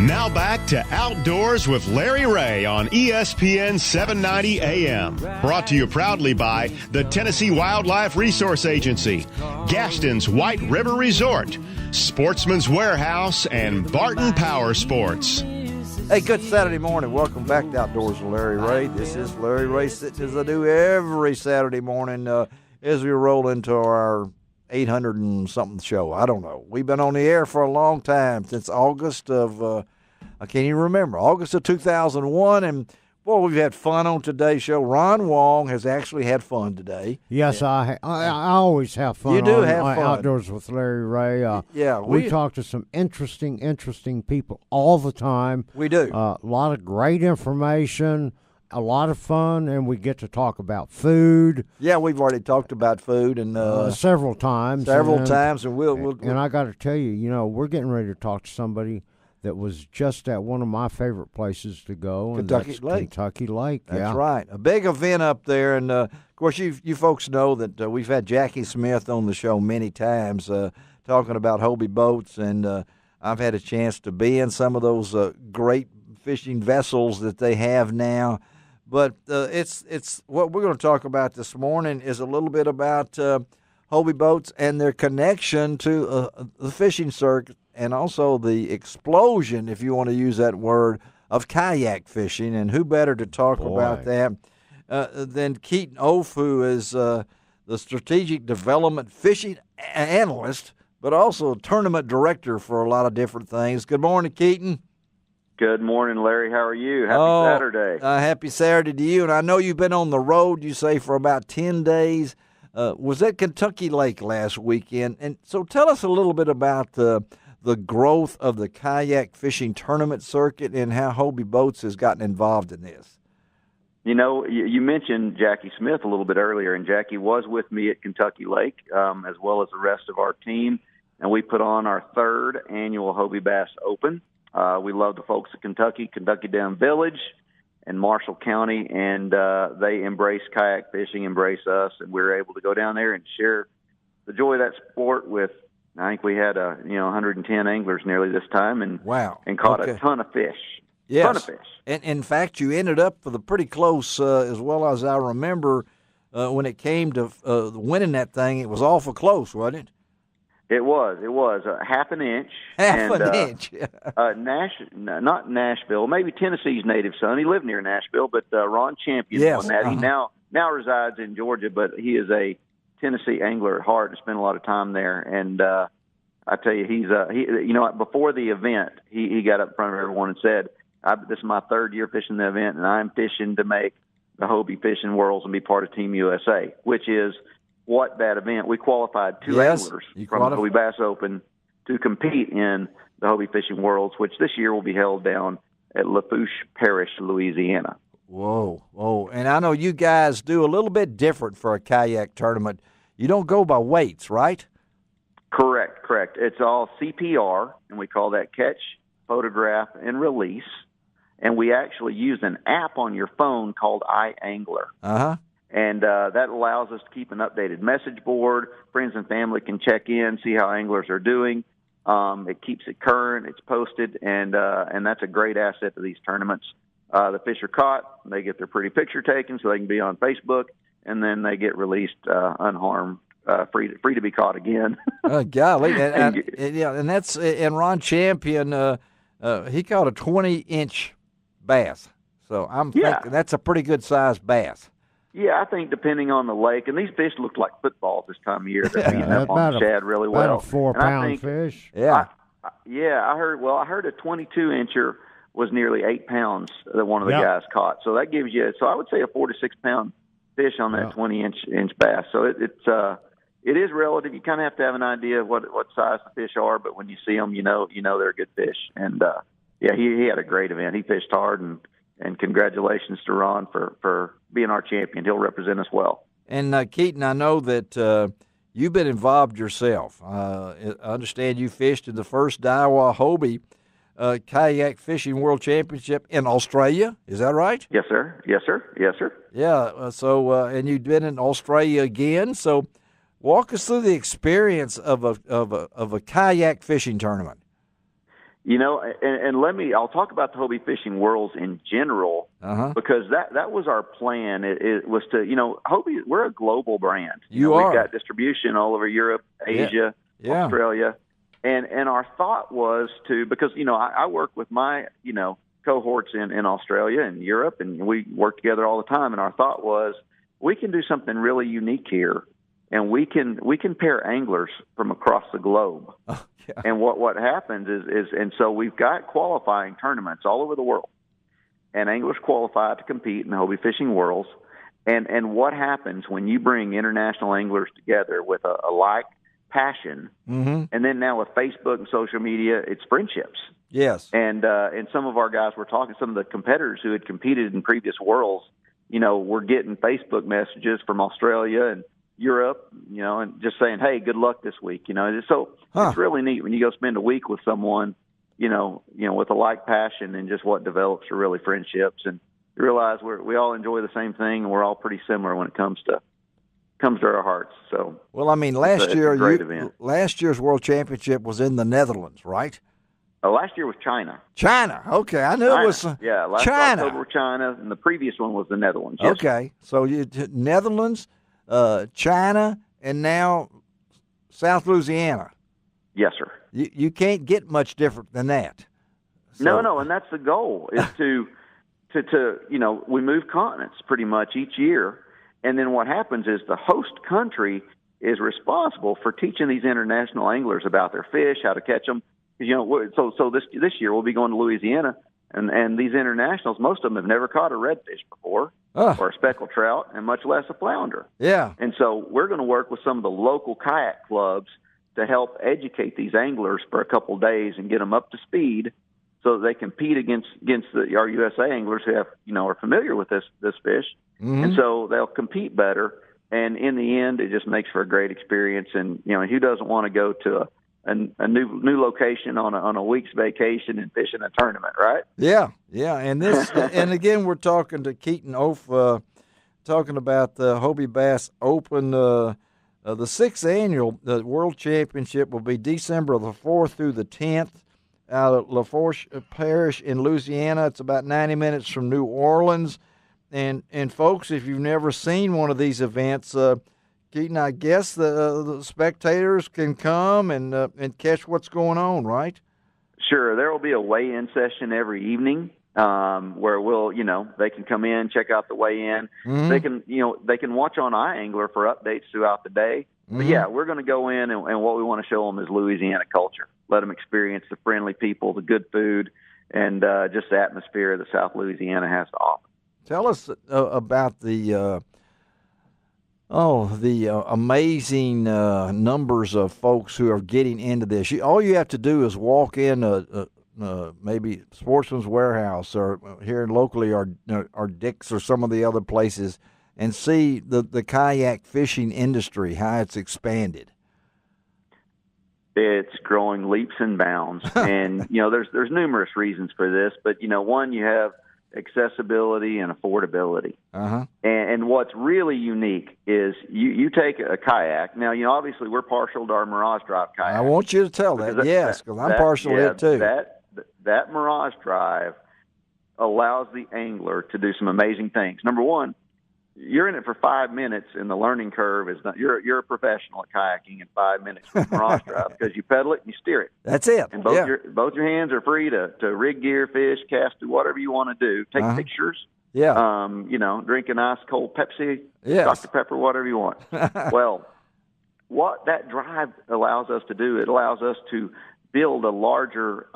Now back to Outdoors with Larry Ray on ESPN 790 AM. Brought to you proudly by the Tennessee Wildlife Resource Agency, Gaston's White River Resort, Sportsman's Warehouse, and Barton Power Sports. Hey, good Saturday morning. Welcome back to Outdoors with Larry Ray. This is Larry Ray sitting as I do every Saturday morning as we roll into our 800 and something show. I don't know. We've been on the air for a long time, since August of, I can't even remember, August of 2001. And, boy, we've had fun on today's show. Ron Wong has actually had fun today. Yes, I always have fun. You do have fun. Outdoors with Larry Ray. Yeah. We talk to some interesting people all the time. We do. A lot of great information, a lot of fun, and we get to talk about food. Yeah, we've already talked about food and several times. And we'll and I got to tell you, we're getting ready to talk to somebody that was just at one of my favorite places to go, and Kentucky Lake. Kentucky Lake. That's right. A big event up there, and of course, you folks know that we've had Jackie Smith on the show many times talking about Hobie boats, and I've had a chance to be in some of those great fishing vessels that they have now. But it's what we're going to talk about this morning is a little bit about Hobie boats and their connection to the fishing circuit, and also the explosion, if you want to use that word, of kayak fishing. And who better to talk about that than Keeton, Eoff, who is the strategic development fishing analyst, but also tournament director for a lot of different things. Good morning, Keeton. Good morning, Larry. How are you? Happy Saturday. Happy Saturday to you. And I know you've been on the road, you say, for about 10 days. Was at Kentucky Lake last weekend. And so tell us a little bit about the growth of the kayak fishing tournament circuit and how Hobie Boats has gotten involved in this. You mentioned Jackie Smith a little bit earlier, and Jackie was with me at Kentucky Lake, as well as the rest of our team. And we put on our third annual Hobie Bass Open. We love the folks at Kentucky Down Village, and Marshall County, and they embrace kayak fishing, embrace us, and we were able to go down there and share the joy of that sport with, I think we had 110 anglers nearly this time, and caught a ton of fish. Yes. Ton of fish. And in fact, you ended up with a pretty close, as well as I remember, when it came to winning that thing. It was awful close, wasn't it? It was half an inch. An inch. Not Nashville, maybe Tennessee's native son. He lived near Nashville, but Ron Champion won that. He now resides in Georgia, but he is a Tennessee angler at heart and spent a lot of time there. And I tell you, before the event, he got up in front of everyone and said, "This is my third year fishing the event, and I'm fishing to make the Hobie Fishing Worlds and be part of Team USA," which is what that event. We qualified two anglers from the Hobie Bass Open to compete in the Hobie Fishing Worlds, which this year will be held down at Lafourche Parish, Louisiana. Whoa. And I know you guys do a little bit different for a kayak tournament. You don't go by weights, right? Correct. It's all CPR, and we call that catch, photograph, and release. And we actually use an app on your phone called iAngler. Uh-huh. And that allows us to keep an updated message board. Friends and family can check in, see how anglers are doing. It keeps it current. It's posted, and that's a great asset to these tournaments. The fish are caught. They get their pretty picture taken so they can be on Facebook, and then they get released unharmed, free to be caught again. Golly. And that's – and Ron Champion, he caught a 20-inch bass. So I'm thinking that's a pretty good-sized bass. Yeah, I think depending on the lake, and these fish look like footballs this time of year. They're beating up on the shad really well. About a 4-pound fish. Yeah. I heard a 22-incher was nearly 8 pounds that one of the guys caught. So that gives you, I would say a 4 to 6 pound fish on that 20-inch bass. So it is relative. You kind of have to have an idea of what size the fish are, but when you see them, you know they're a good fish. And he had a great event. He fished hard, and congratulations to Ron for being our champion. He'll represent us well. And, Keeton, I know that you've been involved yourself. I understand you fished in the first Daiwa Hobie Kayak Fishing World Championship in Australia. Is that right? Yes, sir. Yeah, and you've been in Australia again. So walk us through the experience of a kayak fishing tournament. I'll talk about the Hobie Fishing Worlds in general, because that was our plan. It was to, Hobie, we're a global brand. We've got distribution all over Europe, Asia, Australia. And our thought was because, I work with my, cohorts in Australia and Europe, and we work together all the time. And our thought was we can do something really unique here, and we can pair anglers from across the globe. And what happens is so we've got qualifying tournaments all over the world, and anglers qualify to compete in the Hobie Fishing Worlds. And what happens when you bring international anglers together with a like passion, and then now with Facebook and social media, it's friendships. Yes. And some of our guys were talking, some of the competitors who had competed in previous Worlds, were getting Facebook messages from Australia and Europe, and just saying, hey, good luck this week. So it's really neat when you go spend a week with someone, with a like passion, and just what develops are really friendships. And you realize we all enjoy the same thing, and we're all pretty similar when it comes to our hearts. So, well, I mean, last year's World Championship was in the Netherlands, right? Last year was China. China. Okay, I knew it was last China. October China, and the previous one was the Netherlands. Yes. Okay, so Netherlands, China, and now South Louisiana. Yes, sir. You can't get much different than that. So. No, and that's the goal is to we move continents pretty much each year, and then what happens is the host country is responsible for teaching these international anglers about their fish, how to catch them. So this year we'll be going to Louisiana, and these internationals, most of them have never caught a redfish before, or a speckled trout, and much less a flounder. Yeah. And so we're going to work with some of the local kayak clubs to help educate these anglers for a couple of days and get them up to speed, so that they compete against our USA anglers who are familiar with this fish, and so they'll compete better. And in the end, it just makes for a great experience. And who doesn't want to go to a new location on a week's vacation and fish in a tournament, right? Yeah. And this, and again, we're talking to Keeton Eoff, talking about the Hobie Bass Open. The 6th annual World Championship will be December the 4th through the 10th out of Lafourche Parish in Louisiana. It's about 90 minutes from New Orleans. And folks, if you've never seen one of these events, Keeton, I guess the spectators can come and catch what's going on, right? Sure. There will be a weigh-in session every evening where they can come in, check out the weigh-in. They can watch on iAngler for updates throughout the day. But yeah, we're going to go in, and what we want to show them is Louisiana culture. Let them experience the friendly people, the good food, and just the atmosphere that South Louisiana has to offer. Tell us about the amazing numbers of folks who are getting into this. All you have to do is walk in maybe Sportsman's Warehouse or here locally or Dick's or some of the other places and see the kayak fishing industry, how it's expanded. It's growing leaps and bounds. And, there's numerous reasons for this. But, one, you have accessibility and affordability. And what's really unique is you take a kayak. Now, obviously we're partial to our Mirage Drive kayak. I want you to tell that, yes, because I'm partial to it too. That Mirage Drive allows the angler to do some amazing things. Number one, you're in it for 5 minutes, and the learning curve is not. You're a professional at kayaking in 5 minutes with Mirage Drive because you pedal it and you steer it. That's it. And both your hands are free to rig gear, fish, cast, do whatever you want to do. Take pictures. Yeah. Drink an ice cold Pepsi, yes. Dr. Pepper, whatever you want. Well, what that drive allows us to do, it allows us to build a larger,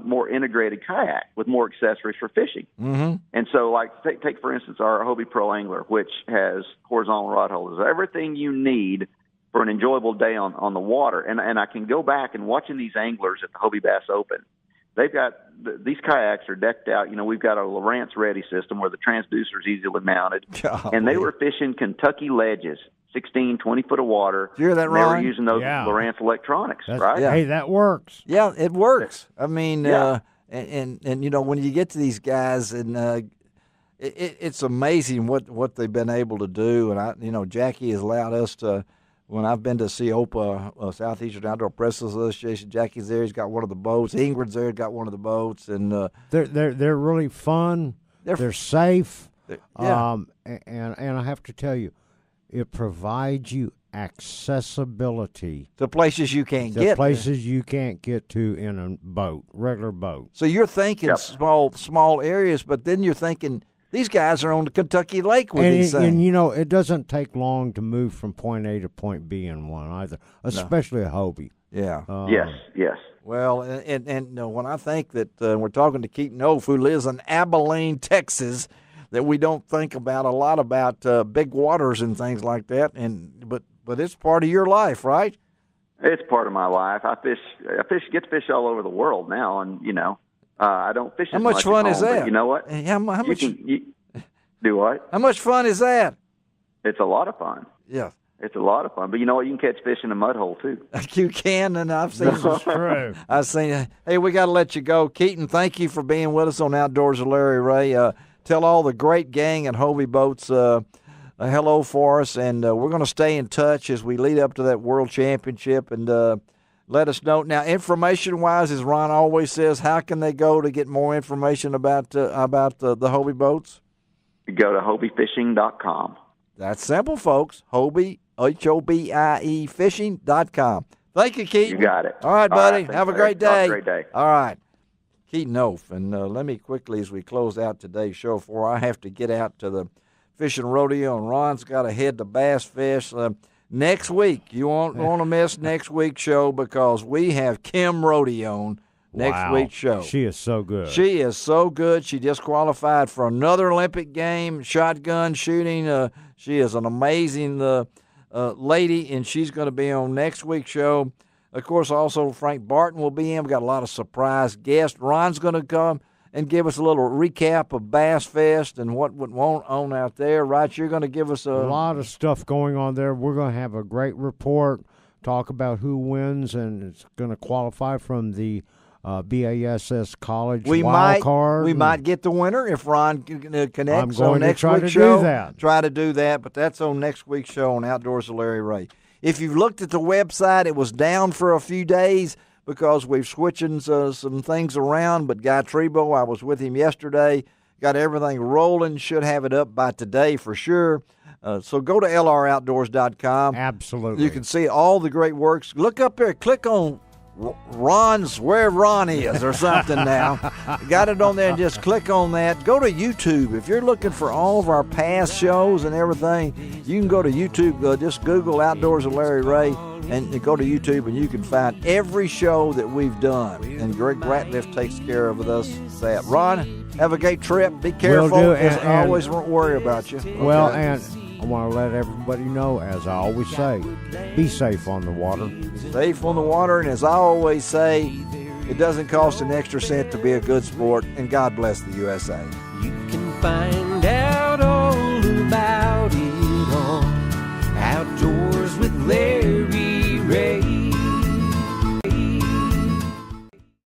more integrated kayak with more accessories for fishing. And so, like, take for instance our Hobie Pro Angler, which has horizontal rod holders, everything you need for an enjoyable day on the water. And I can go back and watching these anglers at the Hobie Bass Open. They've got these kayaks are decked out. We've got a Lowrance Ready system where the transducer is easily mounted, and they were fishing Kentucky ledges. 16, 20 foot of water. You hear that, Ron? They were using those Lowrance electronics, right? Yeah. Hey, that works. Yeah, it works. I mean, and when you get to these guys, and it's amazing what they've been able to do. And Jackie has allowed us to when I've been to SEOPA, Southeastern Outdoor Press Association, Jackie's there. He's got one of the boats. Ingrid's there. He's got one of the boats, and they're really fun. They're safe. Yeah. And I have to tell you, it provides you accessibility to places you can't to get. Places you can't get to in a boat, regular boat. So you're thinking small areas, but then you're thinking these guys are on the Kentucky Lake with these things. And, you know, it doesn't take long to move from point A to point B in one either, especially a Hobie. Yeah. Yes. Well, and when I think that we're talking to Keeton Eoff, who lives in Abilene, Texas, that we don't think about a lot about big waters and things like that, but it's part of your life, right? It's part of my life. I get to fish all over the world now, and I don't fish as much. How much fun is that? You know what? How much? Do what? How much fun is that? It's a lot of fun. Yeah. It's a lot of fun, but you know what? You can catch fish in a mud hole too. You can, and I've seen That's true. I've seen it. Hey, we got to let you go, Keeton. Thank you for being with us on Outdoors with Larry Ray. Tell all the great gang at Hobie Boats a hello for us, and we're going to stay in touch as we lead up to that World Championship, and let us know. Now, information-wise, as Ron always says, how can they go to get more information about the Hobie Boats? You go to hobiefishing.com. That's simple, folks. Hobie, Hobie fishing.com. Thank you, Keeton. You got it. All right, buddy. Have a great day. Have a great day. All right. Keeton Eoff. And let me quickly, as we close out today's show, before I have to get out to the fishing rodeo, and Ron's got to head to Bass Fish. Next week, you won't want to miss next week's show because we have Kim Rodey on next week's show. She is so good. She is so good. She just qualified for another Olympic game, shotgun shooting. She is an amazing lady, and she's going to be on next week's show. Of course, also Frank Barton will be in. We've got a lot of surprise guests. Ron's going to come and give us a little recap of Bass Fest and what went on out there. Right, you're going to give us a lot of stuff going on there. We're going to have a great report, talk about who wins, and it's going to qualify from the BASS College wild card. We might get the winner if Ron connects. I'm going next to try week's to show. do that. Try to do that, but that's on next week's show on Outdoors with Larry Ray. If you've looked at the website, it was down for a few days because we've switching some things around. But Guy Trebo, I was with him yesterday, got everything rolling. Should have it up by today for sure. So go to lroutdoors.com. Absolutely. You can see all the great works. Look up there. Click on Ron's Where Ron Is or something now. Got it on there, and just click on that. Go to YouTube. If you're looking for all of our past shows and everything, you can go to YouTube. Just Google Outdoors with Larry Ray and go to YouTube, and you can find every show that we've done. And Greg Ratliff takes care of us that. Ron, have a great trip. Be careful. Will do. And I always won't worry about you. Well, Okay? and I want to let everybody know, as I always say, be safe on the water. Safe on the water, and as I always say, it doesn't cost an extra cent to be a good sport, and God bless the USA. You can find